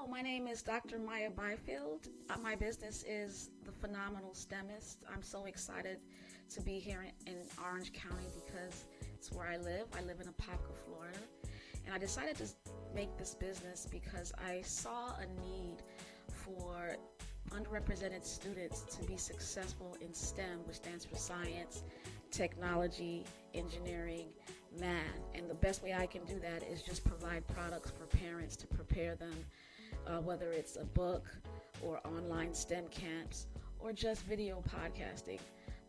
My name is Dr. Maya Byfield. My business is The Phenomenal STEMist. I'm so excited to be here in Orange County because it's where I live. I live in Apopka, Florida. And I decided to make this business because I saw a need for underrepresented students to be successful in STEM, which stands for science, technology, engineering, math. And the best way I can do that is just provide products for parents to prepare them, whether it's a book or online STEM camps or just video podcasting.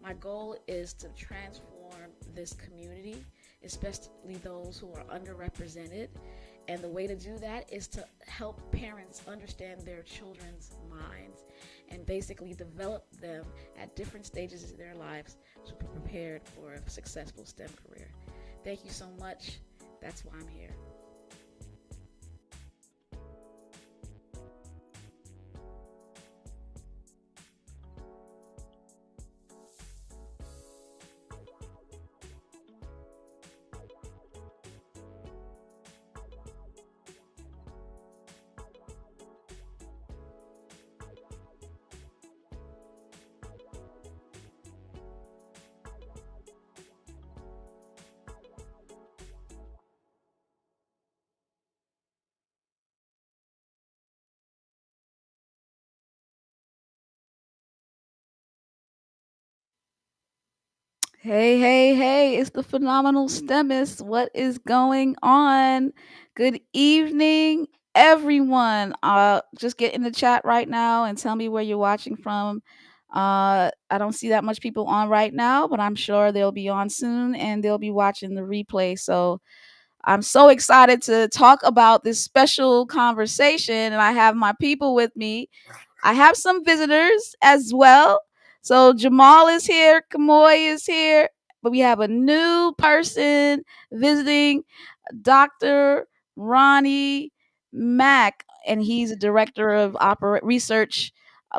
My goal is to transform this community, especially those who are underrepresented. And the way to do that is to help parents understand their children's minds and basically develop them at different stages of their lives to be prepared for a successful STEM career. Thank you so much. That's why I'm here. Hey, hey, hey, it's the phenomenal STEMist. What is going on? Good evening, everyone. Just get in the chat right now and tell me where you're watching from. I don't see that much people on right now, but I'm sure they'll be on soon and they'll be watching the replay. So I'm so excited to talk about this special conversation, and I have my people with me. I have some visitors as well. So Jamal is here, Kamoy is here, but we have a new person visiting, Dr. Ronnie Mack, and he's a director of research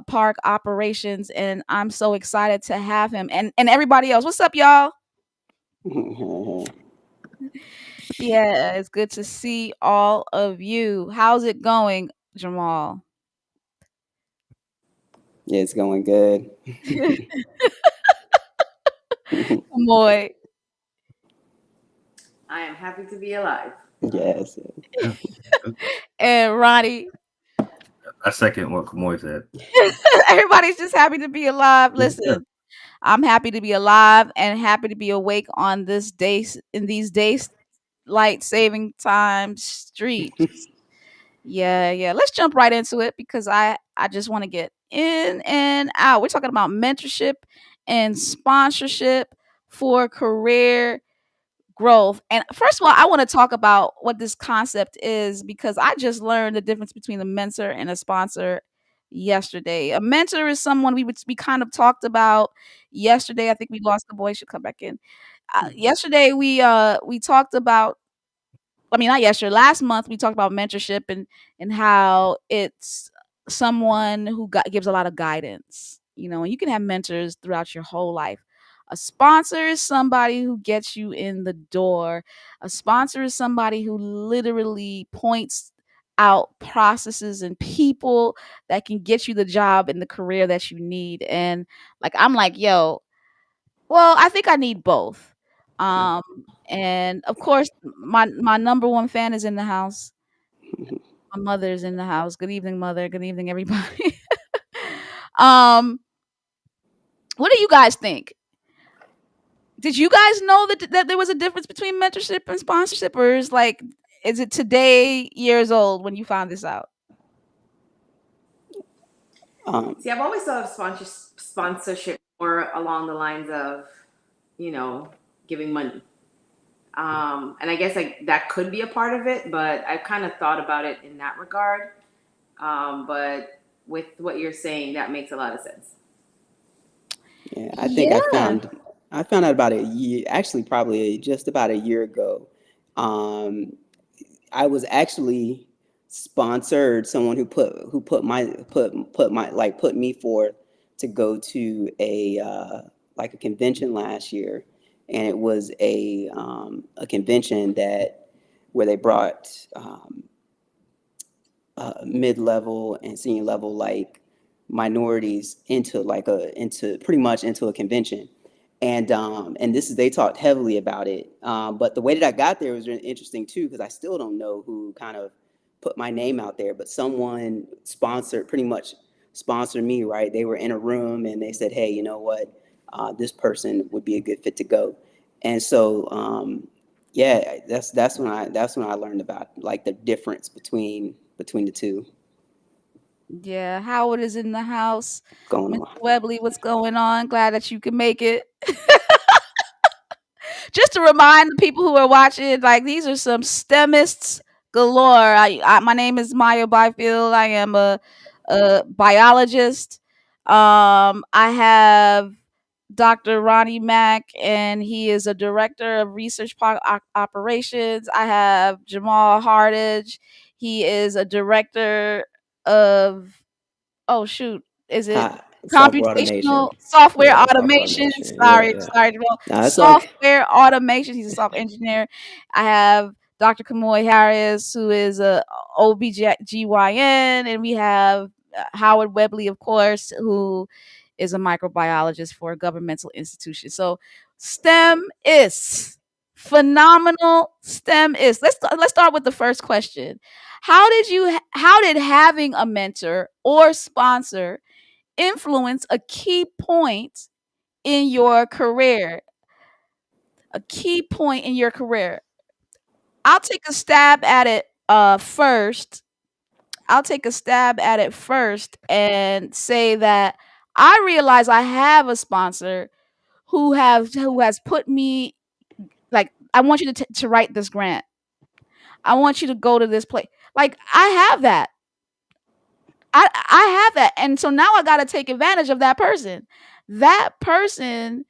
park operations, and I'm so excited to have him and everybody else. What's up, y'all? Yeah, it's good to see all of you. How's it going, Jamal? Yeah, it's going good. Kamoy. I am happy to be alive. Yes. And Ronnie. I second what Kamoy said. Everybody's just happy to be alive. Yeah. Listen, I'm happy to be alive and happy to be awake on this day in these days light saving time streets. Yeah, yeah. Let's jump right into it because I just want to get in and out. We're talking about mentorship and sponsorship for career growth. And first of all, I want to talk about what this concept is because I just learned the difference between a mentor and a sponsor yesterday. A mentor is someone we kind of talked about yesterday. I think we lost the boy. Should come back in. Yesterday we talked about. I mean, not yesterday. Last month we talked about mentorship and how it's someone who gives a lot of guidance. You know, and you can have mentors throughout your whole life. A sponsor is somebody who gets you in the door. A sponsor is somebody who literally points out processes and people that can get you the job and the career that you need. And like I'm like, yo, well, I think I need both. Um, and of course, my number one fan is in the house. My mother is in the house. Good evening, mother. Good evening, everybody. um, what do you guys think? Did you guys know that there was a difference between mentorship and sponsorship, or is it today years old when you found this out? See, I've always thought of sponsorship more along the lines of, you know, giving money. And I guess that could be a part of it, but I've kind of thought about it in that regard. But with what you're saying, that makes a lot of sense. Yeah, I think I found out about a year, actually probably just about a year ago. Um, I was actually sponsored someone who put me forth to go to a like a convention last year, and it was a convention that where they brought mid-level and senior level like minorities into like a into pretty much into a convention. And this is they talked heavily about it. But the way that I got there was really interesting too, because I still don't know who kind of put my name out there, but someone sponsored pretty much sponsored me, right? They were in a room and they said, hey, you know what, this person would be a good fit to go. And so yeah, that's when I learned about like the difference between the two Yeah, Howard is in the house. going Mr. on. Webley, what's going on? Glad that you can make it. Just to remind the people who are watching, like these are some STEMists galore. My name is Maya Byfield. I am a biologist. I have Dr. Ronnie Mack, and he is a director of research operations. I have Jamal Hardage. He is a director of, oh shoot, is it Hi, software computational automation. software Yeah, software automation? automation. Yeah, Sorry, yeah. sorry, Jamal. No, it's like Software automation. He's a software engineer. I have Dr. Kamoy Harris, who is a OBGYN, and we have Howard Webley, of course, who is a microbiologist for a governmental institution. So STEM is phenomenal. STEM is. Let's start with the first question. How did having a mentor or sponsor influence a key point in your career? A key point in your career. I'll take a stab at it first. I'll take a stab at it first and say that I realize I have a sponsor who has put me, like, I want you to write this grant. I want you to go to this place. Like, I have that. I have that. And so now I got to take advantage of that person. That person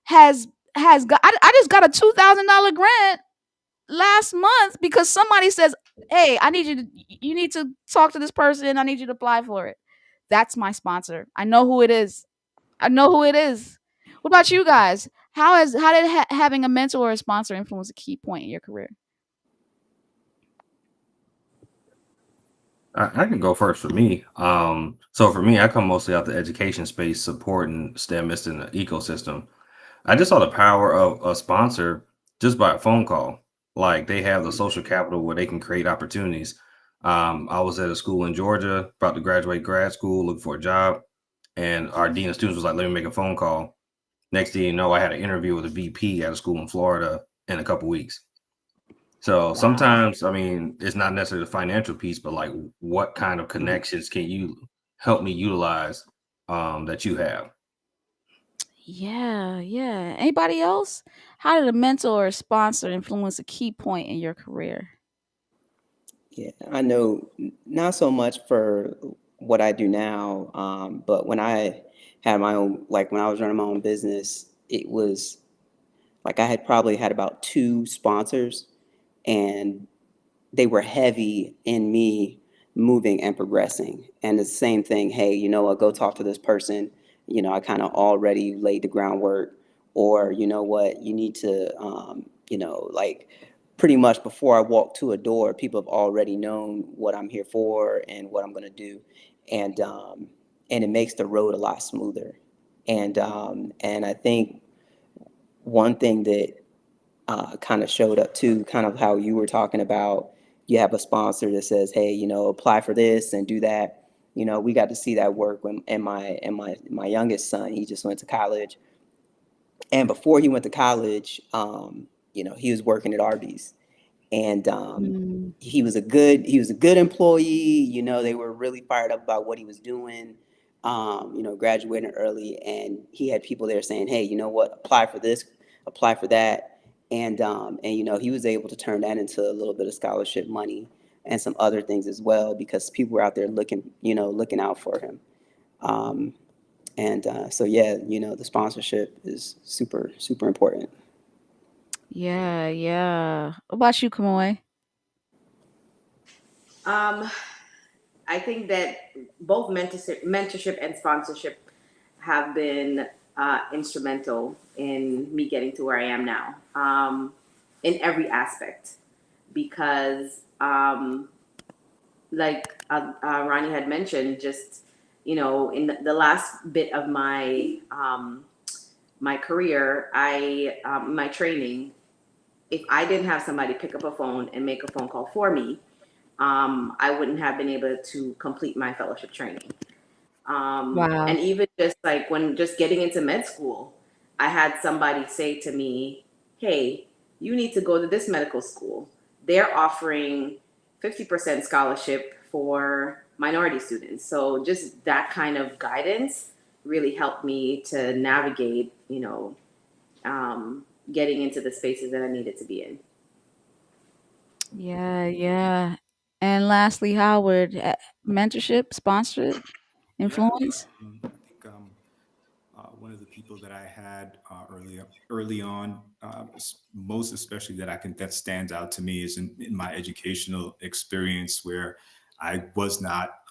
has has got I just got a $2,000 grant last month because somebody says, "Hey, you need to talk to this person. I need you to apply for it." That's my sponsor. I know who it is. I know who it is. What about you guys? How did having a mentor or a sponsor influence a key point in your career? I can go first for me. So for me, I come mostly out the education space, supporting STEMists in the ecosystem. I just saw the power of a sponsor just by a phone call. Like they have the social capital where they can create opportunities. I was at a school in Georgia, about to graduate grad school, looking for a job, and our dean of students was like, "Let me make a phone call." Next thing you know, I had an interview with a VP at a school in Florida in a couple weeks. So wow. sometimes, I mean, it's not necessarily the financial piece, but like, what kind of Mhm. connections can you help me utilize that you have? Yeah, yeah. Anybody else? How did a mentor or sponsor influence a key point in your career? Yeah, I know not so much for what I do now, but when I had my own, like when I was running my own business, it was like I had probably had about two sponsors, and they were heavy in me moving and progressing. And the same thing, hey, you know what, go talk to this person. You know, I kind of already laid the groundwork, or you know what, you need to, like pretty much before I walk to a door, people have already known what I'm here for and what I'm going to do. And it makes the road a lot smoother. And I think one thing that kind of showed up too, kind of how you were talking about. You have a sponsor that says, "Hey, you know, apply for this and do that." You know, we got to see that work when and my youngest son, he just went to college, and before he went to college, he was working at Arby's, and Mm, he was a good employee. You know, they were really fired up about what he was doing. Graduating early, and he had people there saying, "Hey, you know what? Apply for this, apply for that," and he was able to turn that into a little bit of scholarship money and some other things as well because people were out there looking out for him. Um, so yeah, the sponsorship is super super important. yeah, yeah. What about you, Kamoy? Um, I think that both mentorship and sponsorship have been instrumental in me getting to where I am now, in every aspect. Because like Ronnie had mentioned, just in the last bit of my career, my training, if I didn't have somebody pick up a phone and make a phone call for me, I wouldn't have been able to complete my fellowship training. And Wow. even just like when just getting into med school, I had somebody say to me, "Hey, you need to go to this medical school. They're offering 50% scholarship for minority students." So just that kind of guidance really helped me to navigate, getting into the spaces that I needed to be in. Yeah, yeah. And lastly, Howard, mentorship, sponsored, Yeah, influence. I think one of the people that I had early on, most especially that I can that stands out to me is in my educational experience where I was not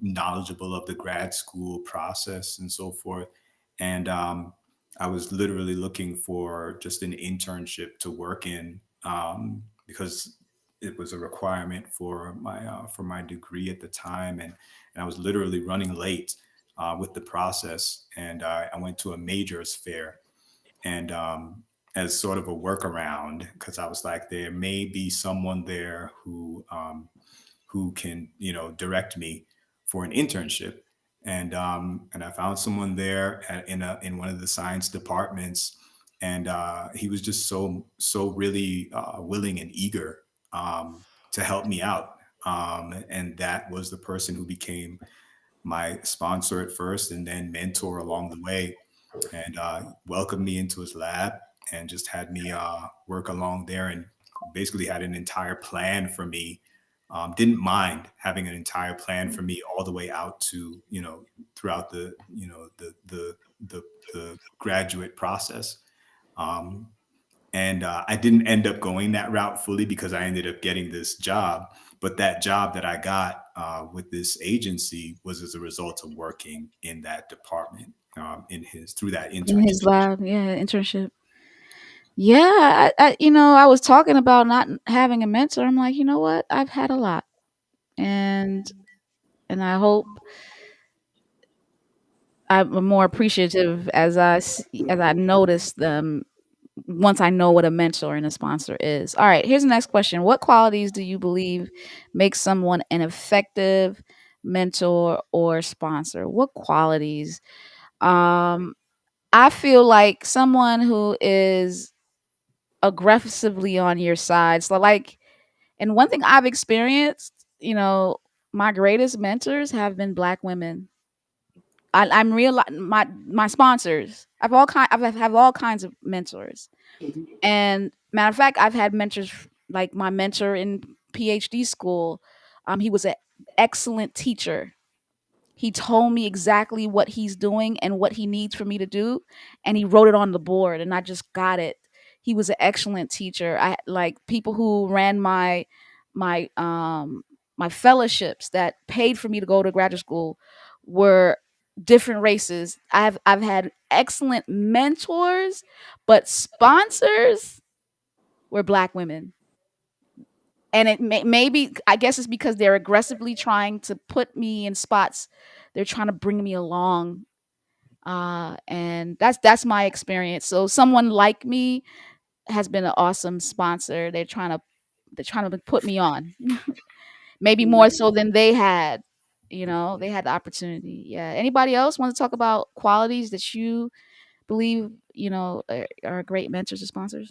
knowledgeable of the grad school process and so forth, and I was literally looking for just an internship to work in because it was a requirement for my degree at the time, and I was literally running late with the process. And I went to a majors fair, and as sort of a workaround, because I was like, there may be someone there who can, direct me for an internship. And I found someone there in one of the science departments, and he was just so really willing and eager to help me out. And that was the person who became my sponsor at first and then mentor along the way, and welcomed me into his lab and just had me work along there, and basically had an entire plan for me. Didn't mind having an entire plan for me all the way out to, throughout the, the graduate process. Um, and I didn't end up going that route fully because I ended up getting this job. But that job that I got with this agency was as a result of working in that department, in his through that In his internship. lab, yeah, internship. Yeah, I was talking about not having a mentor. I'm like, you know what? I've had a lot, and I hope I'm more appreciative as as I notice them once I know what a mentor and a sponsor is. All right, here's the next question. What qualities do you believe make someone an effective mentor or sponsor? What qualities? Um, I feel like someone who is aggressively on your side. So, like, and one thing I've experienced, my greatest mentors have been Black women. I'm real my sponsors. I've have all kinds of mentors. Mhm. And matter of fact, I've had mentors like my mentor in PhD school. He was an excellent teacher. He told me exactly what he's doing and what he needs for me to do, and he wrote it on the board, and I just got it. He was an excellent teacher. I like people who ran my my fellowships that paid for me to go to graduate school were different races. I've had excellent mentors, but sponsors were Black women. And maybe I guess it's because they're aggressively trying to put me in spots. They're trying to bring me along, and that's my experience. So someone like me has been an awesome sponsor. They're trying to put me on, maybe more so Mhm. than they had. They had the opportunity. Yeah. Anybody else want to talk about qualities that you believe are great mentors or sponsors?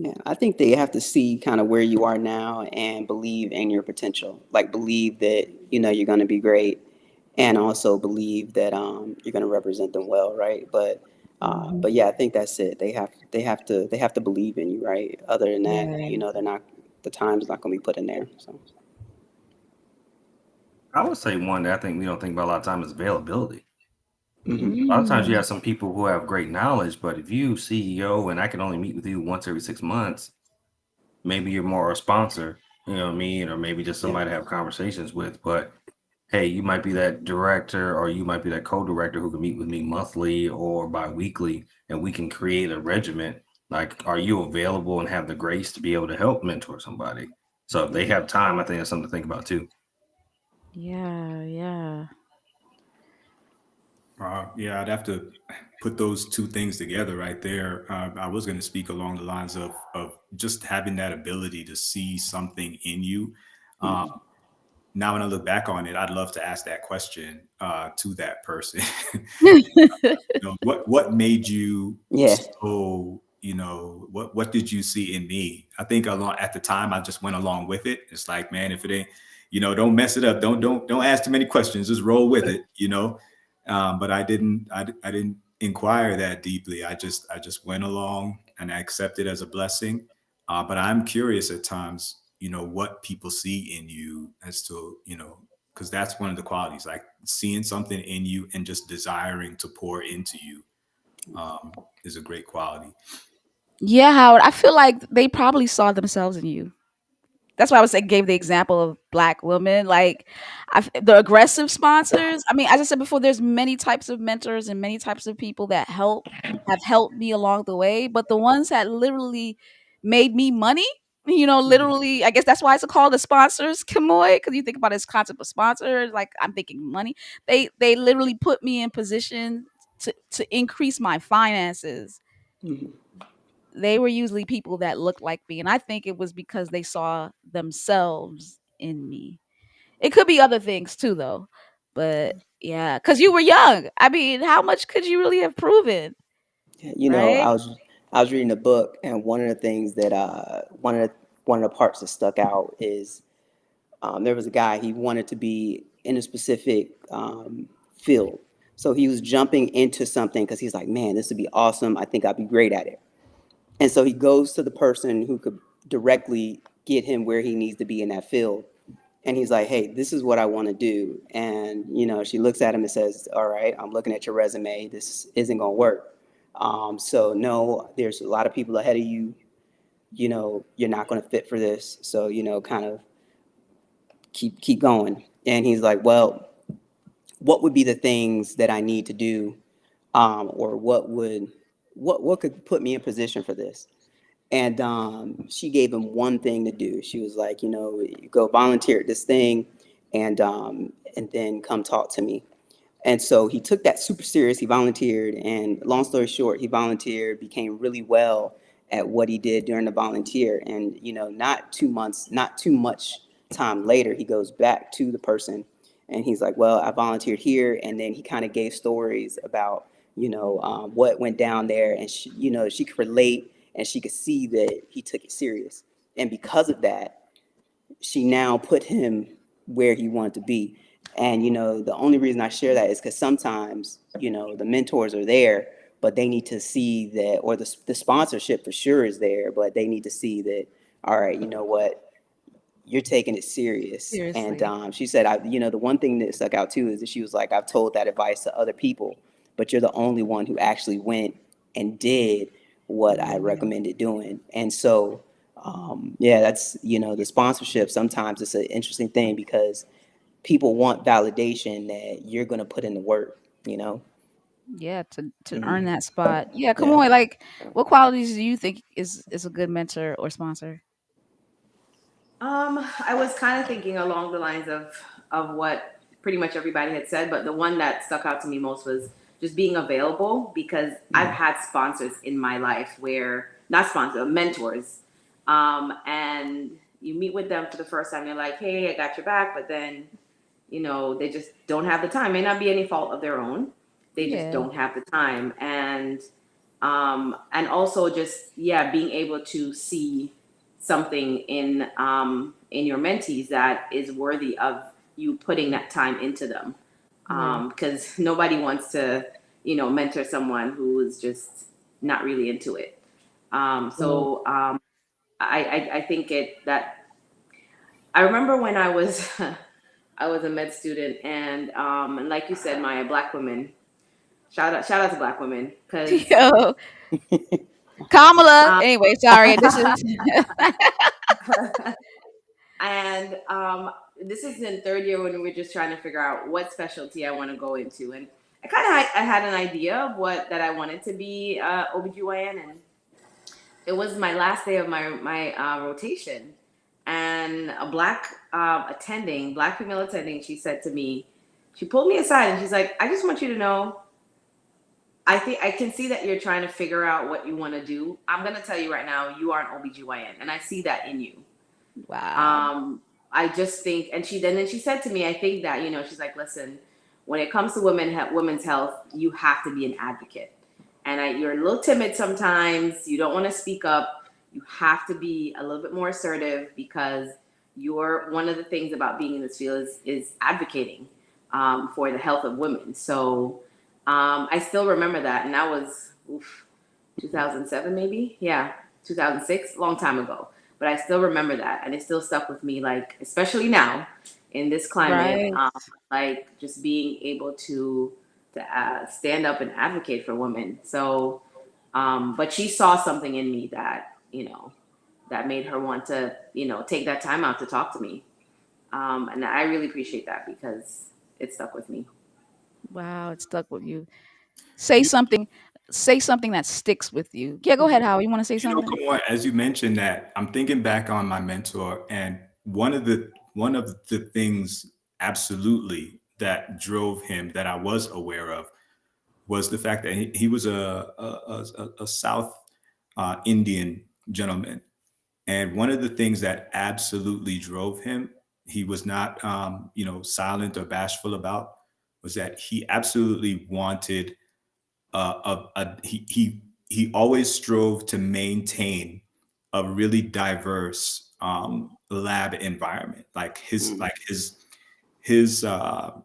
Yeah, I think they have to see kind of where you are now and believe in your potential. Like believe that you're going to be great, and also believe that you're going to represent them well, right? But Hmm. yeah, I think that's it. They have to believe in you, right? Other than that, Yeah. they're not the time's not going to be put in there. So I would say one that I think we don't think about a lot of time is availability. hmm A lot of times you Mm. have some people who have great knowledge, but if you CEO and I can only meet with you once every 6 months, maybe you're more a sponsor, you know what I mean? Or maybe just yeah, somebody to have conversations with. But hey, you might be that director or you might be that co-director who can meet with me monthly or bi-weekly and we can create a regiment. Like, are you available and have the grace to be able to help mentor somebody? So if they hmm have time, I think that's something to think about too. Yeah, yeah. Yeah, I'd have to put those two things together right there. I was going to speak along the lines of just having that ability to see something in you. Uh, Mhm. Now, when I look back on it, I'd love to ask that question to that person. What made you Yeah. so, what did you see in me? I think along at the time I just went along with it. It's like, man, if it ain't, don't mess it up. Don't ask too many questions. Just roll with it. But I didn't inquire that deeply. I just went along and I accept it as a blessing. But I'm curious at times, what people see in you as to, because that's one of the qualities, like seeing something in you and just desiring to pour into you is a great quality. Yeah, Howard. I feel like they probably saw themselves in you. That's why I was saying gave the example of black women, like the aggressive sponsors. I mean, as I said before, there's many types of mentors and many types of people that have helped me along the way. But the ones that literally made me money, Mhm. literally, I guess that's why it's called the sponsors, Kamoy, because you think about this concept of sponsors, like I'm thinking money. They literally put me in position to increase my finances. Mhm. They were usually people that looked like me, and I think it was because they saw themselves in me. It could be other things too, though. But yeah, because you were young. I mean, how much could you really have proven, Yeah, right? I was reading a book, and one of the things that one of the parts that stuck out is there was a guy, he wanted to be in a specific field. So he was jumping into something because he's like, man, this would be awesome. I think I'd be great at it. And so he goes to the person who could directly get him where he needs to be in that field. And he's like, hey, this is what I want to do. And, she looks at him and says, all right, I'm looking at your resume. This isn't going to work. So, no, there's a lot of people ahead of you. You're not going to fit for this. So, kind of keep going. And he's like, well, what would be the things that I need to do, or what could put me in position for this? And she gave him one thing to do. She was like, you go volunteer at this thing, and then come talk to me. And so he took that super serious. He volunteered, and long story short, he volunteered, became really well at what he did during the volunteer. And not 2 months, not too much time later, he goes back to the person, and he's like, "Well, I volunteered here," and then he kind of gave stories about what went down there, and she could relate, and she could see that he took it serious, and because of that, she now put him where he wanted to be. And the only reason I share that is because sometimes the mentors are there, but they need to see that, or the sponsorship for sure is there, but they need to see that. All right, you know what? You're taking it serious. And Seriously. she said, the one thing that stuck out too is that she was like, I've told that advice to other people, but you're the only one who actually went and did what I Yeah. recommended doing. And so, yeah, that's, the sponsorship. Sometimes it's an interesting thing because people want validation that you're going to put in the work, you know? Yeah, to earn Mhm. that spot. Yeah, come Yeah. on. Like, what qualities do you think is a good mentor or sponsor? I was kind of thinking along the lines of what pretty much everybody had said, but the one that stuck out to me most was just being available, because I've Mhm. had sponsors in my life where, not sponsors, mentors, and you meet with them for the first time. They're like, "Hey, I got your back," but then they just don't have the time. May not be any fault of their own. They just Yeah. don't have the time, and also just, yeah, being able to see something in your mentees that is worthy of you putting that time into them, Yeah. because nobody wants to mentor someone who is just not really into it. Well, I think it that I remember when I was I was a med student, and like you said, Maya, black women, shout out to black women, because Yo, Kamala. um, Anyway, sorry. This is and this is in third year when we were just trying to figure out what specialty I want to go into, and I had an idea of what that I wanted to be, OBGYN, and it was my last day of my rotation, and a black female attending, she said to me, she pulled me aside and she's like, I just want you to know, I think I can see that you're trying to figure out what you want to do. I'm going to tell you right now, you are an OBGYN, and I see that in you. Wow. I just think, and then she said to me, I think that, she's like, listen, when it comes to women's health, you have to be an advocate. And you're a little timid sometimes. You don't want to speak up. You have to be a little bit more assertive, because one of the things about being in this field is advocating for the health of women. So I still remember that. And that was 2007, maybe. Yeah, 2006, long time ago. But I still remember that, and it still stuck with me. Like, especially now in this climate, Right. like just being able to stand up and advocate for women. So, but she saw something in me that that made her want to take that time out to talk to me, and I really appreciate that because it stuck with me. Wow, it stuck with you. Say You, something. Say something that sticks with you. Yeah, go ahead, Howard. You want to say something? come on, as you mentioned that, I'm thinking back on my mentor, and one of the things absolutely that drove him that I was aware of was the fact that he was a South Indian gentleman. And one of the things that absolutely drove him, he was not, silent or bashful about, was that he absolutely wanted he always strove to maintain a really diverse lab environment. Like Mm. his uh,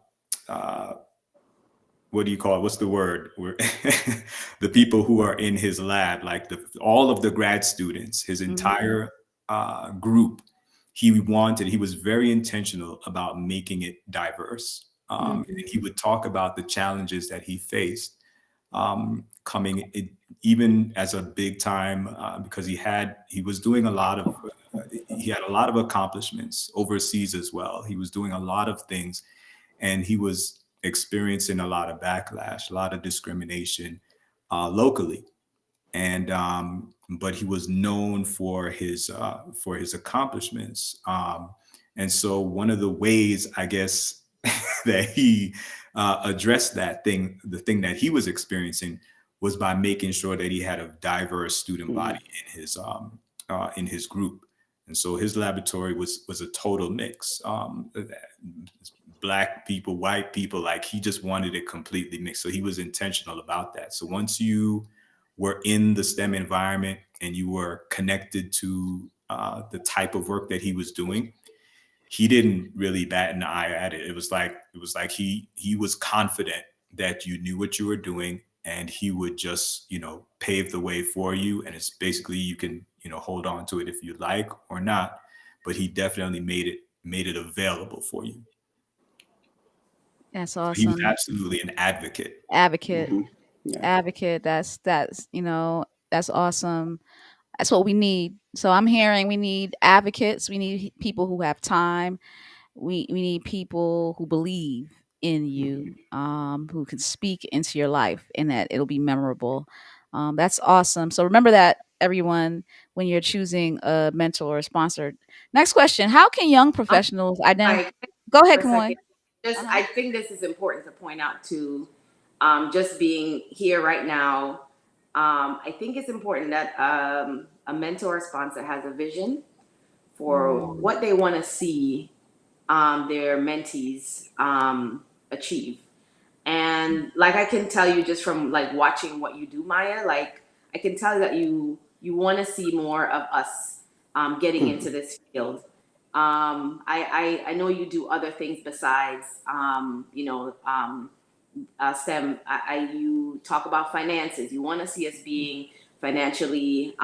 what do you call it? What's the word? The people who are in his lab, like all of the grad students, his Hmm. entire group, he was very intentional about making it diverse. And he Hmm. would talk about the challenges that he faced coming even as a big time because he was doing a lot of he had a lot of accomplishments overseas as well. He was doing a lot of things, and he was experiencing a lot of backlash, a lot of discrimination locally. And but he was known for his accomplishments. And so one of the ways, I guess, that he addressed the thing that he was experiencing, was by making sure that he had a diverse student Mm. body in his group. And so his laboratory was a total mix. Black people, white people, like he just wanted it completely mixed. So he was intentional about that. So once you were in the STEM environment and you were connected to the type of work that he was doing, he didn't really bat an eye at it. It was like he was confident that you knew what you were doing, and he would just pave the way for you. And it's basically, you can hold on to it if you like or not, but he definitely made it available for you. That's So he was awesome. absolutely an advocate. Advocate. Hmm. Yeah. Advocate. That's awesome. That's what we need. So I'm hearing we need advocates. We need people who have time. We need people who believe in Hmm. you, who can speak into your life and that it'll be memorable. That's awesome. So remember that, everyone, when you're choosing a mentor or sponsor. Next question: how can young I'm professionals identify? like, Go for ahead, a second. Kamoy. Just, Uh-huh. I think this is important to point out too. Just being here right now, I think it's important that a mentor or sponsor has a vision for Mm, what they want to see their mentees achieve. And like I can tell you just from like watching what you do, Maya, like I can tell that you want to see more of us getting into Hmm. this field. I know you do other things besides STEM. You talk about finances. You want to see us being financially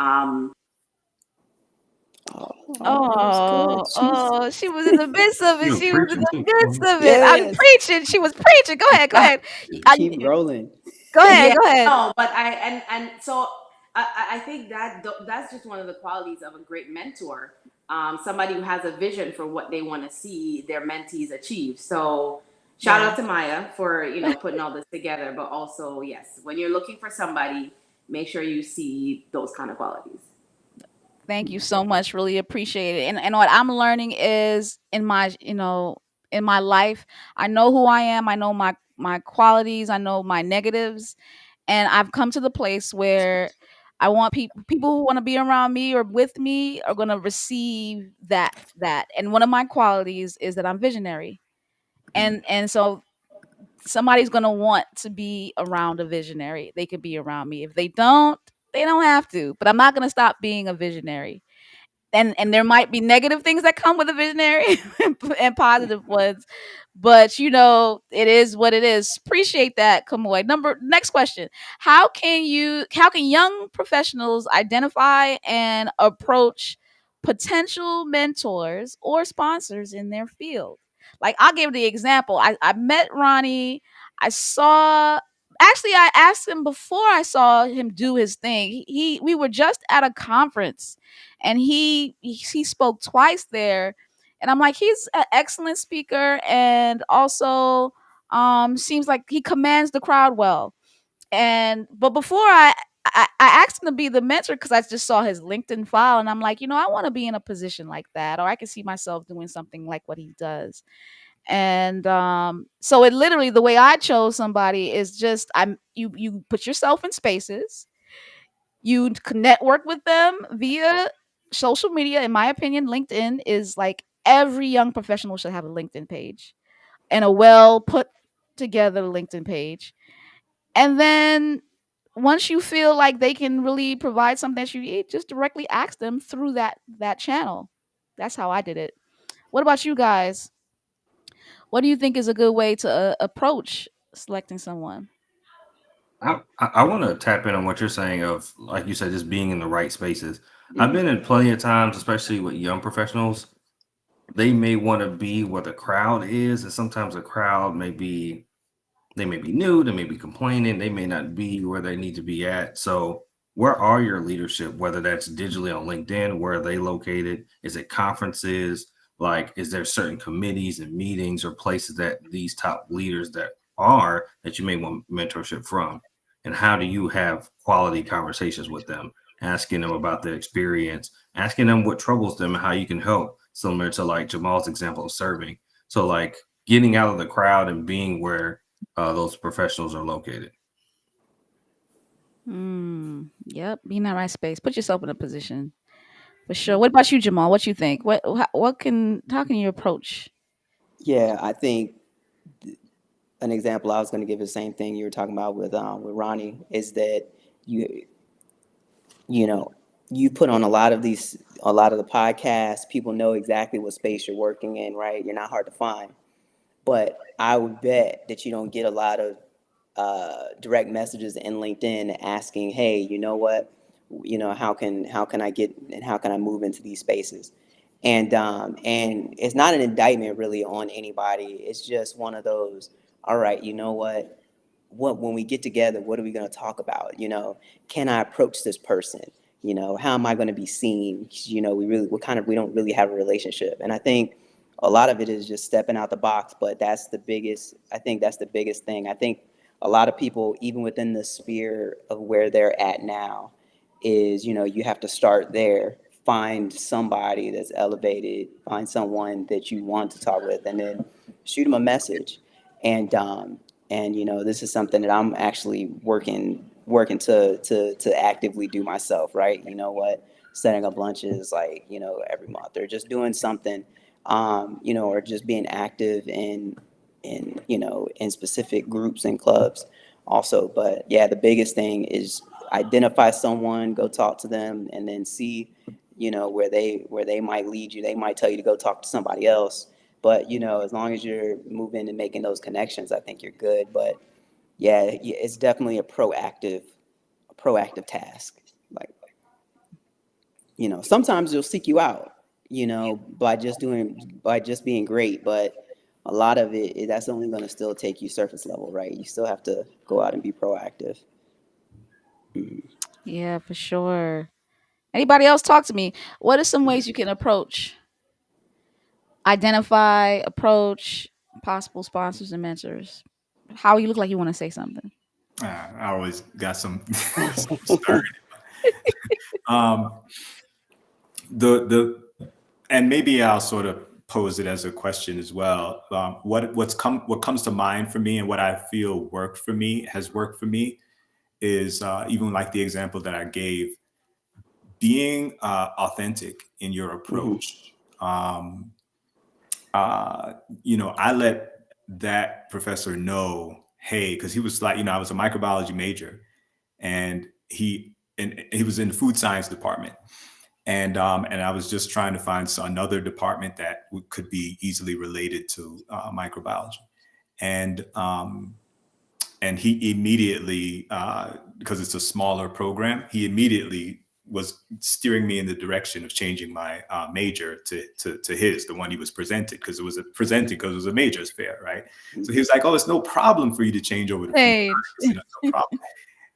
Oh, that was good. Oh, She's oh, she was in the midst of You it. was She was in preaching the too. midst of it. I'm yes. preaching. She was preaching. Go ahead. Go ahead. Keep rolling. Go ahead. Yeah, Go ahead. no, but and so I think that that's just one of the qualities of a great mentor. Somebody who has a vision for what they want to see their mentees achieve. So shout Yeah. out to Maya for putting all this together. But also, yes, when you're looking for somebody, make sure you see those kind of qualities. Thank you so much. Really appreciate it. And what I'm learning is in my, in my life, I know who I am. I know my qualities. I know my negatives, and I've come to the place where I want people who want to be around me or with me are going to receive that. And one of my qualities is that I'm visionary. And so somebody's going to want to be around a visionary. They could be around me. If they don't have to, but I'm not going to stop being a visionary. And there might be negative things that come with a visionary and positive ones, but it is what it is. Appreciate that, Kamoy. Next question. How can young professionals identify and approach potential mentors or sponsors in their field? Like, I'll give the example. I met Ronnie. I asked him before I saw him do his thing. We were just at a conference, and he spoke twice there, and I'm like, he's an excellent speaker, and also seems like he commands the crowd well. But before I asked him to be the mentor because I just saw his LinkedIn file, and I'm like, I want to be in a position like that, or I can see myself doing something like what he does. And so it literally, the way I chose somebody is just, you put yourself in spaces, you can network with them via social media. In my opinion, LinkedIn is like, every young professional should have a LinkedIn page, and a well put together LinkedIn page. And then once you feel like they can really provide something that you need, just directly ask them through that channel. That's how I did it. What about you guys? What do you think is a good way to approach selecting someone? I want to tap in on what you're saying of, like you said, just being in the right spaces. I've Mm-hmm. been in plenty of times, especially with young professionals. They may want to be where the crowd is, and sometimes the crowd they may be new, they may be complaining, they may not be where they need to be at. So, where are your leadership? Whether that's digitally on LinkedIn, where are they located? Is it conferences? Like, is there certain committees and meetings or places that these top leaders that you may want mentorship from? And how do you have quality conversations with them, asking them about their experience, asking them what troubles them and how you can help, similar to like Jamal's example of serving. So, like, getting out of the crowd and being where those professionals are located. Yep, be in that right space. Put yourself in a position for sure. What about you, Jamal? What you think? How can you approach? Yeah, I think an example I was going to give the same thing you were talking about with Ronnie is that you you know you put on a lot of the podcasts. People know exactly what space you're working in, right? You're not hard to find. But I would bet that you don't get a lot of direct messages in LinkedIn asking, "Hey, you know what? How can I get and how can I move into these spaces?" And it's not an indictment really on anybody. It's just one of those. All right, you know what when we get together, what are we going to talk about? Can I approach this person? How am I going to be seen? We don't really have a relationship, and I think a lot of it is just stepping out the box. But I think that's the biggest thing. I think a lot of people, even within the sphere of where they're at now, is you have to start there, find somebody that's elevated, find someone that you want to talk with, and then shoot them a message. And this is something that I'm actually working to actively do myself, right? Setting up lunches, like, every month, or just doing something, or just being active in specific groups and clubs also. But yeah, the biggest thing is identify someone, go talk to them, and then see, where they might lead you. They might tell you to go talk to somebody else. But as long as you're moving and making those connections, I think you're good. But yeah, it's definitely a proactive task. Like, sometimes they'll seek you out, by just being great. But a lot of that's only going to still take you surface level, right? You still have to go out and be proactive. Mhm. Yeah, for sure. Anybody else talk to me? What are some ways you can approach possible sponsors and mentors? How you look like you want to say something? I always got some, some stirring. Um, the and maybe I'll sort of pose it as a question as well. What comes to mind for me and what I feel has worked for me is even like the example that I gave, being authentic in your Hmm. approach. Um, uh, I let that professor know, hey, because he was like, I was a microbiology major, and he was in the food science department, and I was just trying to find another department that could be easily related to microbiology, and um, and he immediately, because it's a smaller program, he immediately was steering me in the direction of changing my major to his, the one he was presented because it was a majors fair, right? So he was like, "Oh, it's no problem for you to change over to food Sage. science, no problem."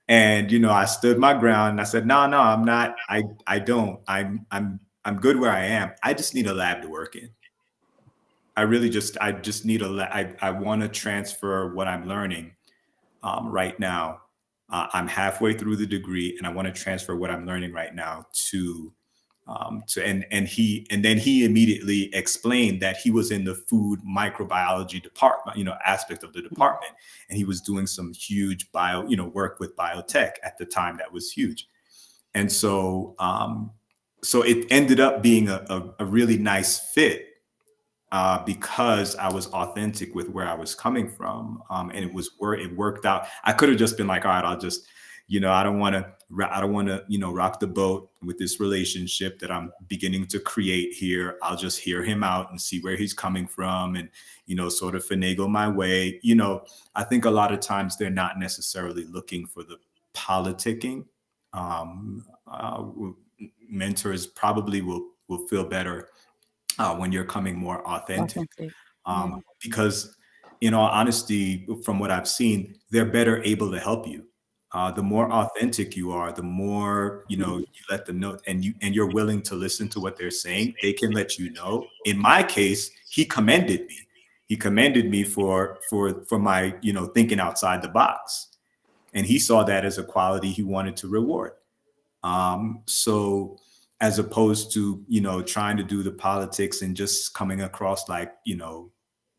And I stood my ground and I said, "No, no, I'm not. I don't. I'm good where I am. I just need a lab to work in. I just need a lab. I want to transfer what I'm learning right now. I'm halfway through the degree, and I want to transfer what I'm learning right now and then he immediately explained that he was in the food microbiology department, aspect of the department, and he was doing some huge work with biotech at the time that was huge. And so it ended up being a really nice fit because I was authentic with where I was coming from, and it worked out. I could have just been like, all right, I'll just, I don't want to, rock the boat with this relationship that I'm beginning to create here. I'll just hear him out and see where he's coming from, and sort of finagle my way. I think a lot of times they're not necessarily looking for the politicking. Um, uh, Mentors probably will feel better when you're coming more authentic. Authentic. Yeah. Because, in all honesty, from what I've seen, they're better able to help you. The more authentic you are, the more you let them know, and you're willing to listen to what they're saying. They can let you know. In my case, he commended me. He commended me for my thinking outside the box, and he saw that as a quality he wanted to reward. So as opposed to, trying to do the politics and just coming across like,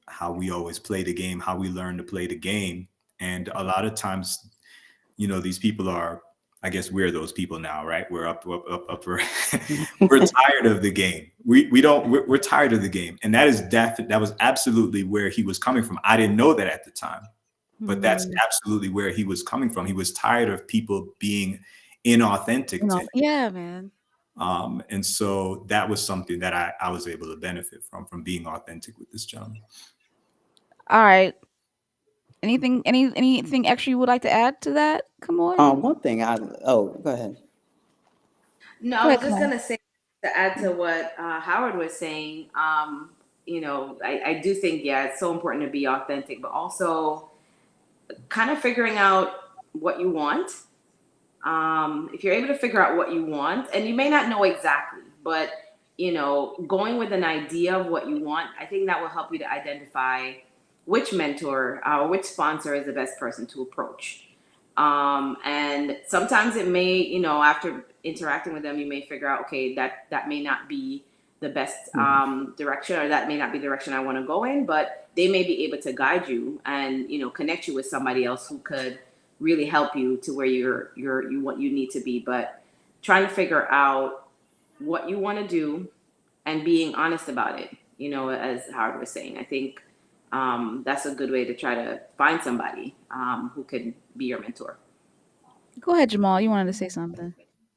how we always play the game, how we learn to play the game. And a lot of times, these people are, I guess we're those people now, right? We're we're tired of the game. We're tired of the game. And that was absolutely where he was coming from. I didn't know that at the time, but that's absolutely where he was coming from. He was tired of people being inauthentic to him. Yeah, man. And so that was something that I was able to benefit from being authentic with this gentleman. All right. Anything extra you would like to add to that? Come on. One thing go ahead. No, Go I ahead, was come just on. gonna say, to add to what Howard was saying. I do think, yeah, it's so important to be authentic, but also kind of figuring out what you want. If you're able to figure out what you want, and you may not know exactly, but going with an idea of what you want, I think that will help you to identify which mentor or which sponsor is the best person to approach. And sometimes it may, after interacting with them, you may figure out, okay, that may not be the best direction, or that may not be the direction I want to go in, but they may be able to guide you and connect you with somebody else who could really help you to where you what you need to be. But trying to figure out what you want to do and being honest about it, as Howard was saying, I think that's a good way to try to find somebody who can be your mentor. Go ahead, Jamal. You wanted to say something.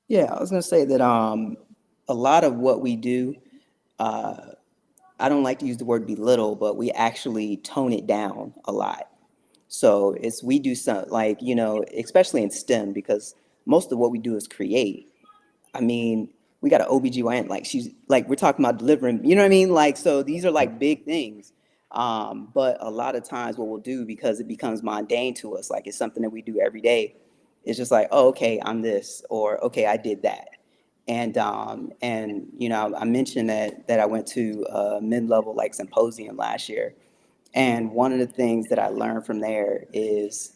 Yeah, I was gonna say that a lot of what we do, uh, I don't like to use the word belittle, but we actually tone it down a lot. So we do some, like, especially in STEM, because most of what we do is create. I mean, we got an OBGYN, like she's like, we're talking about delivering, you know what I mean? Like, so these are like big things. But a lot of times what we'll do, because it becomes mundane to us, like it's something that we do every day, it's just like, oh, okay, I'm this, or okay, I did that. And I mentioned that I went to a mid-level like symposium last year. And one of the things that I learned from there is,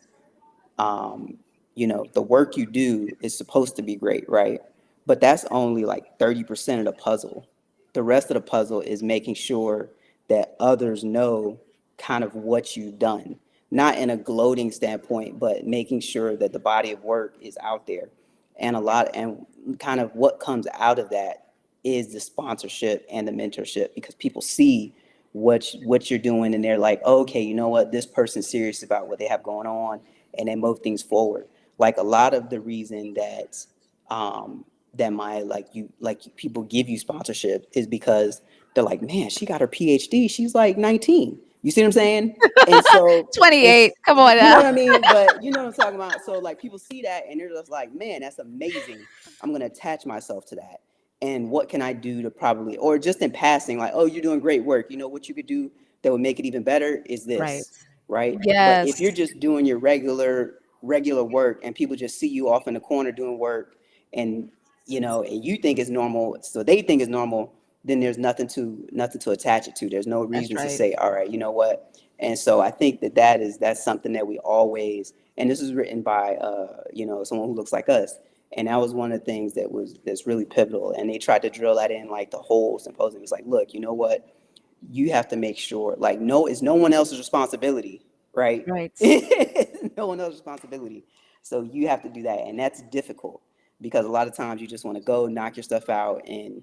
the work you do is supposed to be great, right? but that's only like 30% of the puzzle. The rest of the puzzle is making sure that others know kind of what you've done, not in a gloating standpoint, but making sure that the body of work is out there. And kind of what comes out of that is the sponsorship and the mentorship, because people see what you're doing and they're like, oh, okay, you know what, this person's serious about what they have going on, and they move things forward. Like a lot of the reason um, that my like people give you sponsorship is because they're like, man, she got her PhD. She's like 19. You see what I'm saying? And so it's 28. Come on you know now. what I mean? But you know what I'm talking about. So like people see that and they're just like, man, that's amazing. I'm gonna attach myself to that. And what can I do to probably, or just in passing, like, oh, you're doing great work. You know what you could do that would make it even better is Right. this, right? But if Yes. you're just doing your regular work and people just see you off in the corner doing work, and and you think it's normal, so they think it's normal, then there's nothing to attach it to. There's no That's reason to right. say, all right, you know what? And so I think that's something that we always, and this is written by someone who looks like us, and that was one of the things that's really pivotal. And they tried to drill that in like the whole symposium. It's like, look, you know what? You have to make sure, like, no, it's no one else's responsibility, right? Right. No one else's responsibility. So you have to do that, and that's difficult because a lot of times you just want to go knock your stuff out and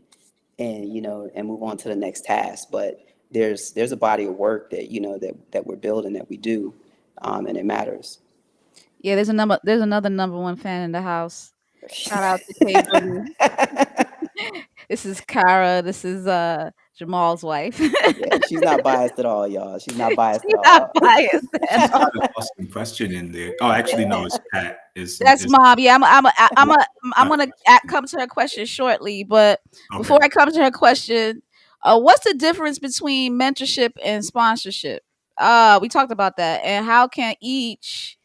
move on to the next task. But there's a body of work that we're building, that we do, and it matters. Yeah, there's another number one fan in the house. Shout out to K Boogie. This is Kara. This is Jamal's wife. Yeah, she's not biased at all, y'all. She's not biased at She's not all. biased at She's all. got an awesome question in there. Oh, actually, no, it's Pat. That's Is mom. Yeah, yeah. I'm gonna come to her question shortly. But before Okay. I come to her question, what's the difference between mentorship and sponsorship? We talked about that, and how can each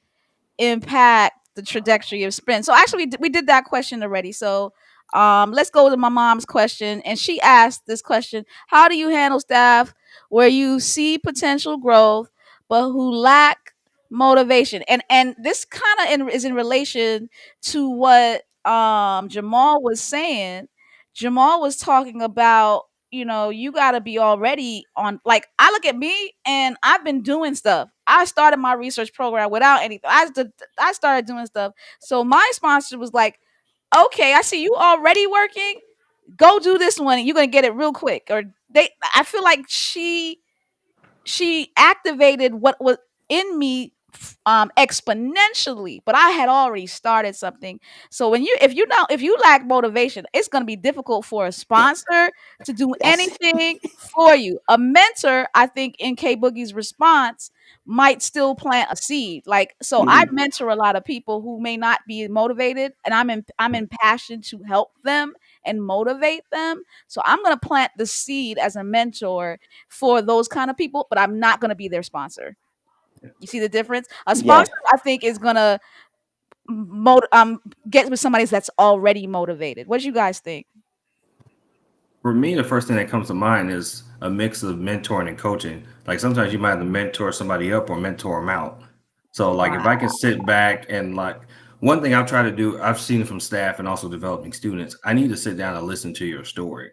impact the trajectory of sprint? So actually, we did that question already. So let's go to my mom's question, and she asked this question: how do you handle staff where you see potential growth but who lack motivation? And this kind of is in relation to what Jamal was saying. Jamal was talking about, you got to be already on. Like, I look at me and I've been doing stuff. I started my research program without anything. I started doing stuff. So my sponsor was like, okay, I see you already working. Go do this one and you're going to get it real quick. Or I feel like she activated what was in me exponentially, but I had already started something. So if you lack motivation, it's going to be difficult for a Yeah, sponsor to do that's anything for you. A mentor, I think, in K Boogie's response, might still plant a seed. Like, so I mhm. mentor a lot of people who may not be motivated, and I'm impassioned to help them and motivate them. So I'm going to plant the seed as a mentor for those kind of people, but I'm not going to be their sponsor. You see the difference? A Yeah, sponsor, I think, is going to get with somebody that's already motivated. What do you guys think? For me, the first thing that comes to mind is a mix of mentoring and coaching. Like sometimes you might have to mentor somebody up or mentor them out. So like if I can Wow. sit back and like one thing I've tried to do, I've seen it from staff and also developing students. I need to sit down and listen to your story.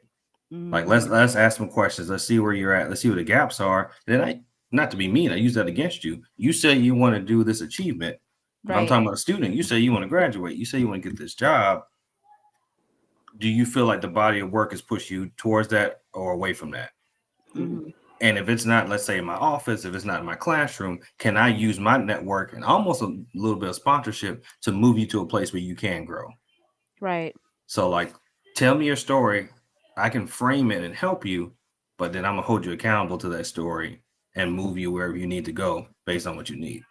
Like let's Mm, let's ask some questions. Let's see where you're at. Let's see what the gaps are. Then I, not to be mean, I use that against you. You say you want to do this achievement, but I'm right. talking about a student. You say you want to graduate. You say you want to get this job. Do you feel like the body of work has pushed you towards that or away from that? mhm. Hmm. And if it's not, let's say in my office, if it's not in my classroom, can I use my network and almost a little bit of sponsorship to move you to a place where you can grow? Right. So, like, tell me your story. I can frame it and help you, but then I'm gonna hold you accountable to that story and move you wherever you need to go based on what you need.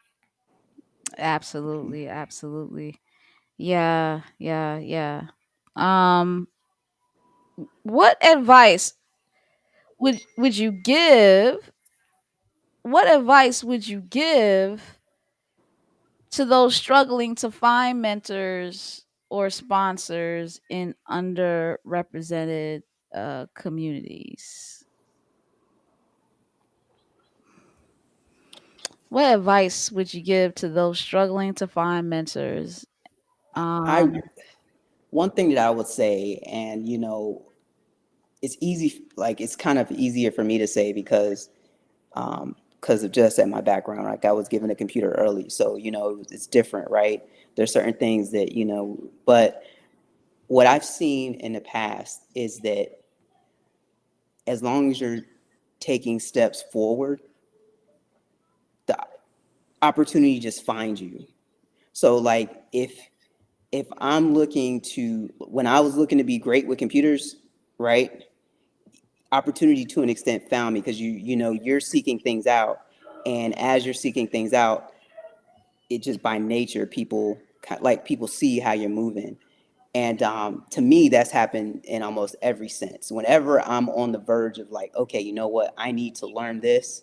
Absolutely. Absolutely. Yeah. Yeah. Yeah. Um, what advice would you give? What advice would you give to those struggling to find mentors or sponsors in underrepresented communities? What advice would you give to those struggling to find mentors? I Um, one thing that I would say, and it's easy, like it's kind of easier for me to say because of just at my background, like I was given a computer early, so it's different, right? There's certain things that but what I've seen in the past is that as long as you're taking steps forward, the opportunity just finds you. So like if I'm looking to when I was looking to be great with computers, right? Opportunity to an extent found me because you're seeking things out, and as you're seeking things out, it just by nature people see how you're moving. And to me, that's happened in almost every sense. Whenever I'm on the verge of like, okay, you know what, I need to learn this,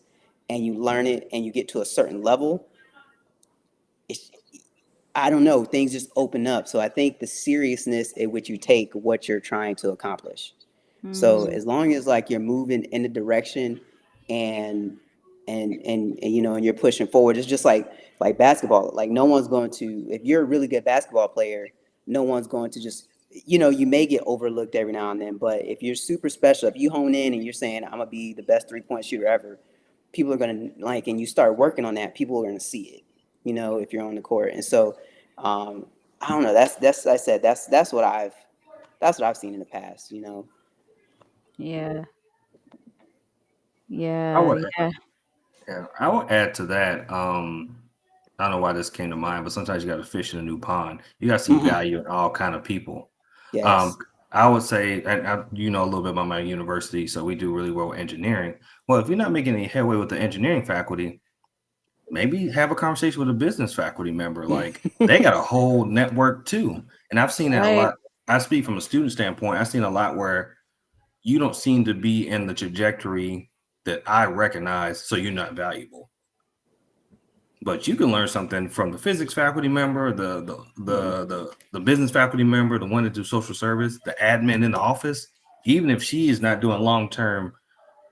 and you learn it and you get to a certain level, it's, I don't know, things just open up. So I think the seriousness at which you take what you're trying to accomplish. So Mm, as long as like you're moving in the direction, and and you're pushing forward, it's just like basketball. Like no one's going to, if you're a really good basketball player, no one's going to just, you may get overlooked every now and then, but if you're super special, if you hone in and you're saying I'm gonna be the best 3-point shooter ever, people are gonna like, and you start working on that, people are gonna see it, if you're on the court. And so I don't know, that's I said that's what I've seen in the past. yeah, I yeah, would, yeah. yeah, I would add to that. I don't know why this came to mind, but sometimes you got to fish in a new pond. You got to see Hmm. value in all kind of people. Um, Yes. I would say, and you know a little bit about my university, so we do really well with engineering. Well, if you're not making any headway with the engineering faculty, maybe have a conversation with a business faculty member. Like they got a whole network too. And I've seen that a Right. lot. I speak from a student standpoint. I've seen a lot where you don't seem to be in the trajectory that I recognize, so you're not valuable. But you can learn something from the physics faculty member, the business faculty member, the one that do social service, the admin in the office. Even if she is not doing long term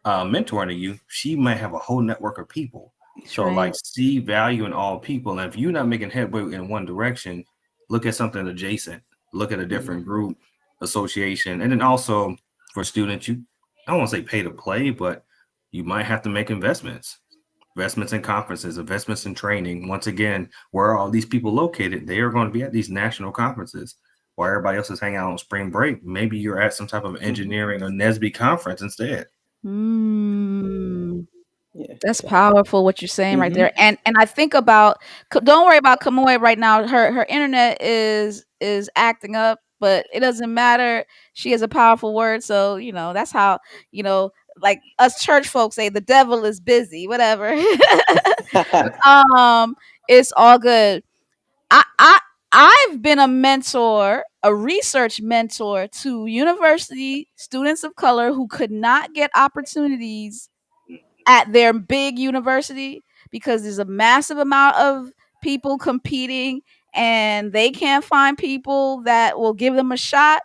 mentoring to you, she might have a whole network of people. That's So, like, right. see value in all people. And if you're not making headway in one direction, look at something adjacent. Look at a Mhm. different group, association, and then also for students, I don't want to say pay to play, but you might have to make investments in conferences, investments in training. Once again, where are all these people located? They are going to be at these national conferences while everybody else is hanging out on spring break. Maybe you're at some type of Mhm. engineering or NESB conference instead. Mm. Yeah. That's Yeah. powerful what you're saying right Mhm. there. And I think about don't worry about Kamoy right now. Her internet is acting up, but it doesn't matter. She has a powerful word, so that's how you know like us church folks say the devil is busy, whatever. um it's all good. I I've been a mentor, a research mentor to university students of color who could not get opportunities at their big university because there's a massive amount of people competing and they can't find people that will give them a shot.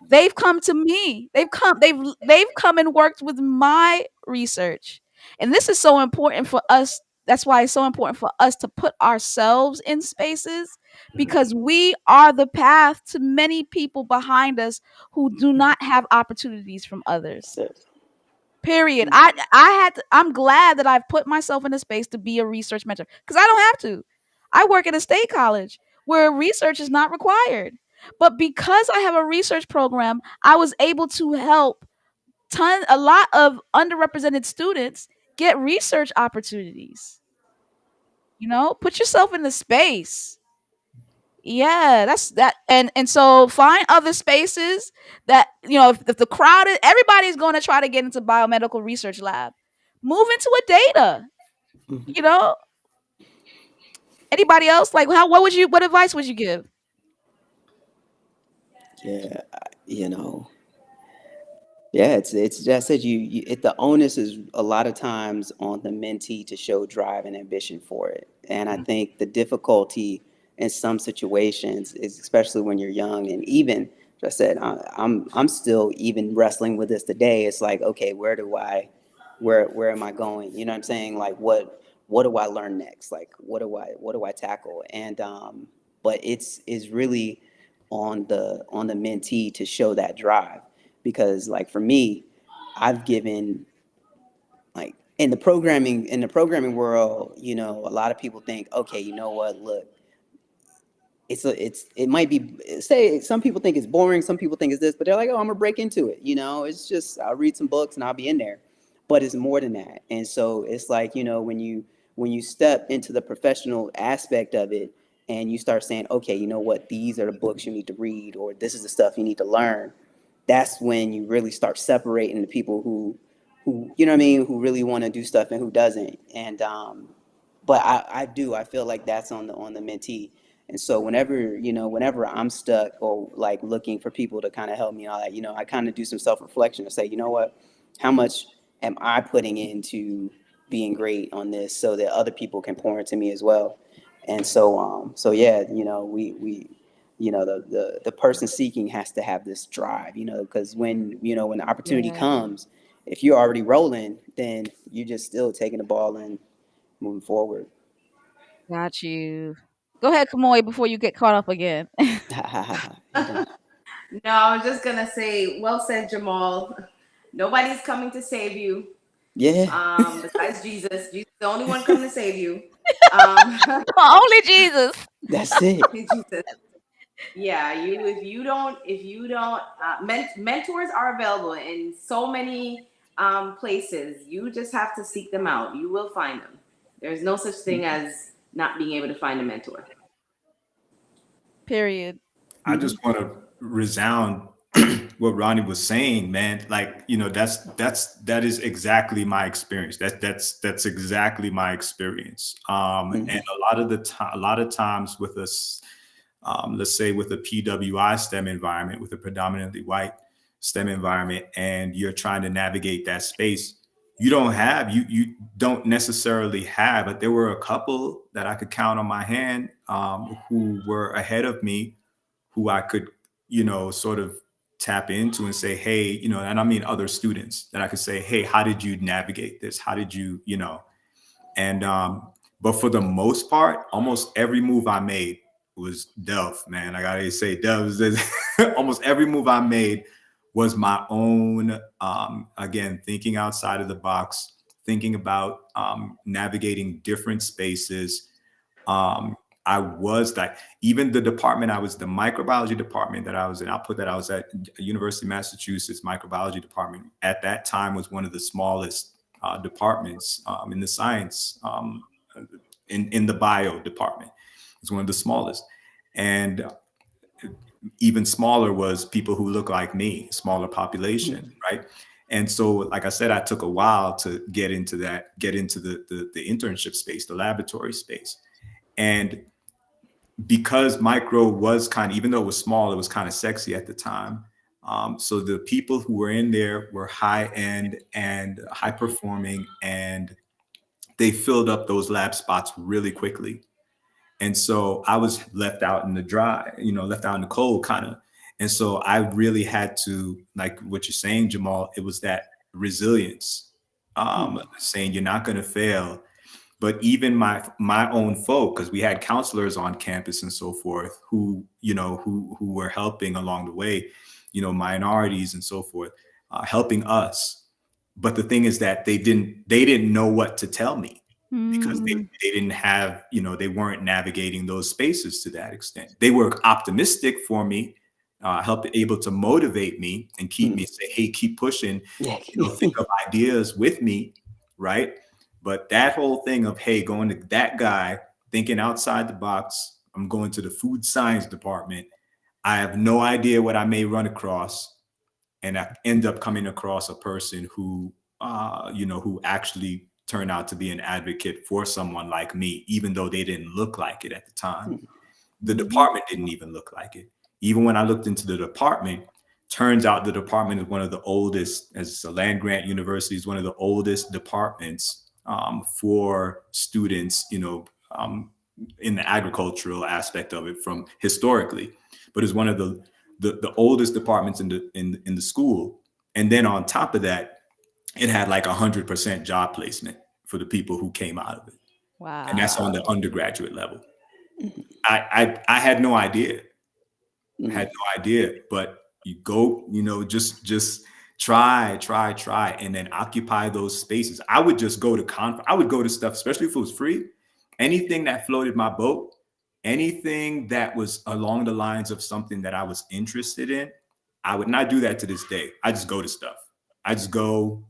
They've come to me. They've come and worked with my research. And this is so important for us. That's why it's so important for us to put ourselves in spaces because we are the path to many people behind us who do not have opportunities from others. That's it. Period. Mhm. I'm glad that I've put myself in a space to be a research mentor because I don't have to. I work at a state college where research is not required. But because I have a research program, I was able to help a lot of underrepresented students get research opportunities. Put yourself in the space. Yeah, that's that. And so find other spaces that if the crowd is everybody's going to try to get into biomedical research lab. Move into a data. Mhm. You know, anybody else like what advice would you give? Yeah. You know. Yeah, it's just that the onus is a lot of times on the mentee to show drive and ambition for it. And I think the difficulty in some situations is especially when you're young, and even as I said, I'm still even wrestling with this today. It's like, okay, where am I going? You know what I'm saying? Like what do I learn next? Like what do I tackle? And but it's really on the mentee to show that drive. Because like for me, I've given, like, in the programming world, a lot of people think, okay, you know what, look, it might be, say, some people think it's boring, some people think it's this, but they're like, oh, I'm gonna break into it. It's just, I'll read some books and I'll be in there. But it's more than that. And so it's like, when you step into the professional aspect of it, and you start saying, okay, you know what, these are the books you need to read, or this is the stuff you need to learn. That's when you really start separating the people who you know what I mean, who really want to do stuff and who doesn't. And but I feel like that's on the mentee. And so whenever I'm stuck, or like looking for people to kind of help me out, I kind of do some self-reflection and say, you know what, how much am I putting into being great on this, so that other people can pour into me as well. And so yeah, we the person seeking has to have this drive, because when the opportunity Yeah. comes, if you're already rolling, then you're just still taking the ball and moving forward. Got you. Go ahead, Kamoy, before you get caught up again. You done. No, I was just gonna say, well said, Jamal. Nobody's coming to save you. Yeah, Besides Jesus. Jesus is the only one coming to save you. Um, Only Jesus. that's it. Jesus. Yeah, if you don't, mentors are available in so many places. You just have to seek them out. You will find them. There's no such thing as not being able to find a mentor. Period. I Mhm. just want to resound what Ronnie was saying, man. Like, that is exactly my experience. That's exactly my experience. And Mhm. a lot of times with us, let's say with a PWI STEM environment, with a predominantly white STEM environment, and you're trying to navigate that space, you don't necessarily have, but there were a couple that I could count on my hand, who were ahead of me, who I could, sort of tap into and say, hey, and I mean other students that I could say, hey, how did you navigate this? How did you, and but for the most part, almost every move I made was Delph, man. I gotta say, Delph is almost every move I made was my own. Again, thinking outside of the box, thinking about navigating different spaces. Um, I was like, even the department I was, the microbiology department that I was in, I'll put that I was at University of Massachusetts microbiology department. At that time was one of the smallest departments in the science, in the bio department. It's one of the smallest. And even smaller was people who look like me, smaller population, Mhm. right? And so, like I said, I took a while to get into the internship space, the laboratory space. And because micro was kind of, even though it was small, it was kind of sexy at the time. So the people who were in there were high end and high performing, and they filled up those lab spots really quickly. And so I was left out in the dry, left out in the cold kind of. And so I really had to, like what you're saying, Jamal, it was that resilience, Mhm. saying you're not going to fail. But even my own folk, because we had counselors on campus and so forth, who who were helping along the way, minorities and so forth, helping us. But the thing is that they didn't know what to tell me, because Mm-hmm. they didn't have, they weren't navigating those spaces to that extent. They were optimistic for me, able to motivate me and keep me, Mhm. say, hey, keep pushing, Yeah. think of ideas with me, right? But that whole thing of, hey, going to that guy, thinking outside the box, I'm going to the food science department. I have no idea what I may run across, and I end up coming across a person who, who actually turned out to be an advocate for someone like me, even though they didn't look like it at the time. The Mm-hmm. department didn't even look like it. Even when I looked into the department, turns out the department is one of the oldest, as a land grant university, is one of the oldest departments, for students, in the agricultural aspect of it, from historically, but it's one of the oldest departments in the school. And then on top of that, it had like 100% job placement for the people who came out of it, and that's on Wow. the undergraduate level. Mhm. I had no idea. had Mhm. no idea. But you go, just try, and then occupy those spaces. I would just go to I would go to stuff, especially if it was free. Anything that floated my boat, anything that was along the lines of something that I was interested in, I would not do that to this day. I just go to stuff. I just go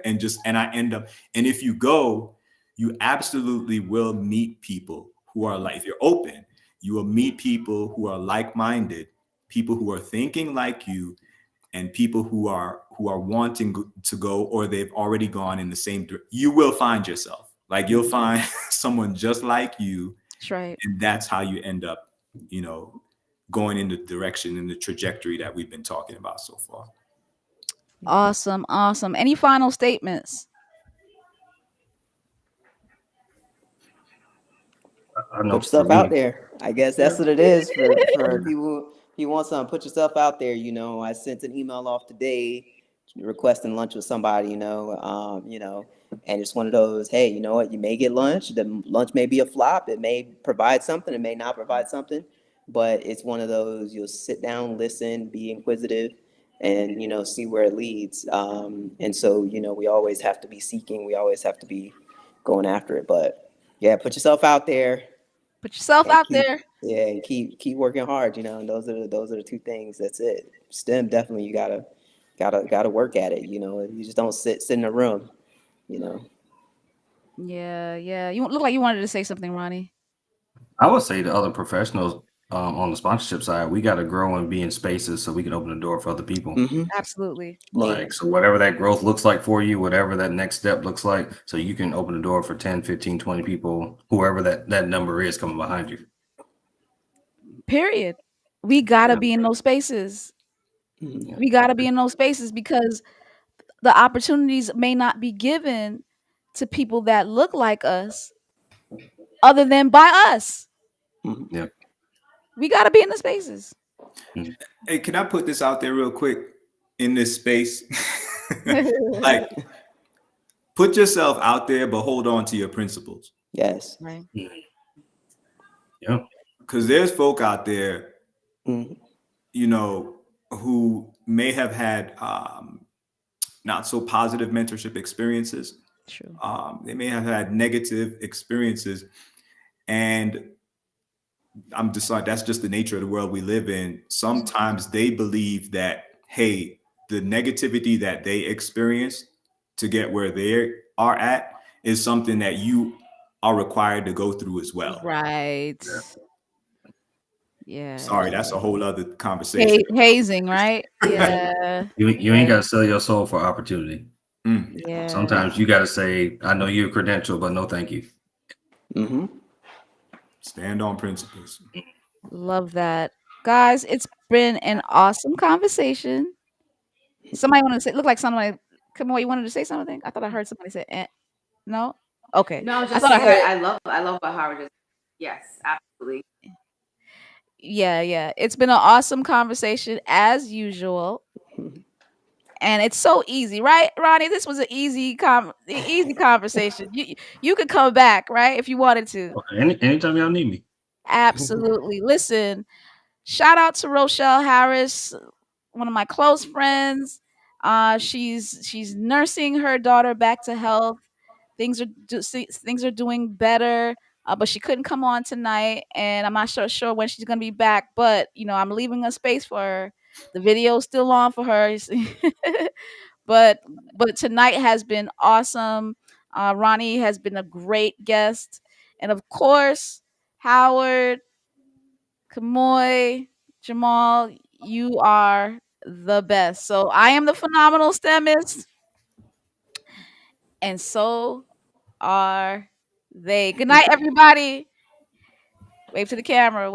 and I end up, and if you go, you absolutely will meet people who are like, if you're open, you will meet people who are like-minded, people who are thinking like you, and people who are wanting to go, or they've already gone in the same you will find yourself, like you'll find someone just like you, That's right. and that's how you end up, you know going in the direction and the trajectory that we've been talking about so far. Awesome, awesome. Any final statements? I know Put for yourself out me, there. I guess yeah, that's what it is for yeah. people. If you want something, put yourself out there. I sent an email off today requesting lunch with somebody. And it's one of those. Hey, you know what? You may get lunch. The lunch may be a flop. It may provide something. It may not provide something. But it's one of those. You'll sit down, listen, be inquisitive, and see where it leads. And so we always have to be seeking. We always have to be going after it. But yeah, put yourself out there Put yourself and out keep there. yeah and keep working hard. And those are the two things. That's it. STEM, definitely, you gotta work at it. You just don't sit in a room. you know Yeah, yeah. You look like you wanted to say something, Ronnie. I would say to other professionals on the sponsorship side, we got to grow and be in spaces so we can open the door for other people. mm-hmm. Absolutely. Yeah. Like, so whatever that growth looks like for you, whatever that next step looks like, so you can open the door for 10, 15, 20 people, whoever that number is coming behind you. Period. We gotta Yeah. be in those spaces. Mm-hmm. Yeah. We gotta be in those spaces because the opportunities may not be given to people that look like us other than by us. Mm-hmm. Yeah. We gotta be in the spaces. Mhm. Hey, can I put this out there real quick in this space? Like, put yourself out there, but hold on to your principles. Yes. Right. Mhm. Yeah. Because there's folk out there, Mm-hmm. who may have had not so positive mentorship experiences. True. They may have had negative experiences. And I'm just like, that's just the nature of the world we live in. Sometimes they believe that, hey, the negativity that they experience to get where they are at is something that you are required to go through as well. Right. Yeah. Yeah, Sorry, that's yeah. a whole other conversation. Hazing, right? Yeah. You ain't Yeah. got to sell your soul for opportunity. Mm. Yeah. Sometimes you got to say, I know you're a credential, but no, thank you. Mm-hmm. Stand on principles. Love that. Guys, it's been an awesome conversation. Somebody wanted to say, look like somebody, come on, you wanted to say something? I thought I heard somebody say, no? Okay. No, I just thought I saying heard, I love what Howard just. Yes, absolutely. yeah, yeah. It's been an awesome conversation as usual. And it's so easy, right, Ronnie? This was an easy conversation. You could come back, right, if you wanted to. Okay. Anytime y'all need me. Absolutely. Listen, shout out to Rochelle Harris, one of my close friends. She's nursing her daughter back to health. Things are doing better, but she couldn't come on tonight, and I'm not sure when she's gonna be back. But I'm leaving a space for her. The video's still on for her. but but tonight has been awesome. Ronnie has been a great guest, and of course, Howard, Kamoy, Jamal, you are the best. So I am the phenomenal STEMist, and so are they. Good night, everybody. Wave to the camera. Wave.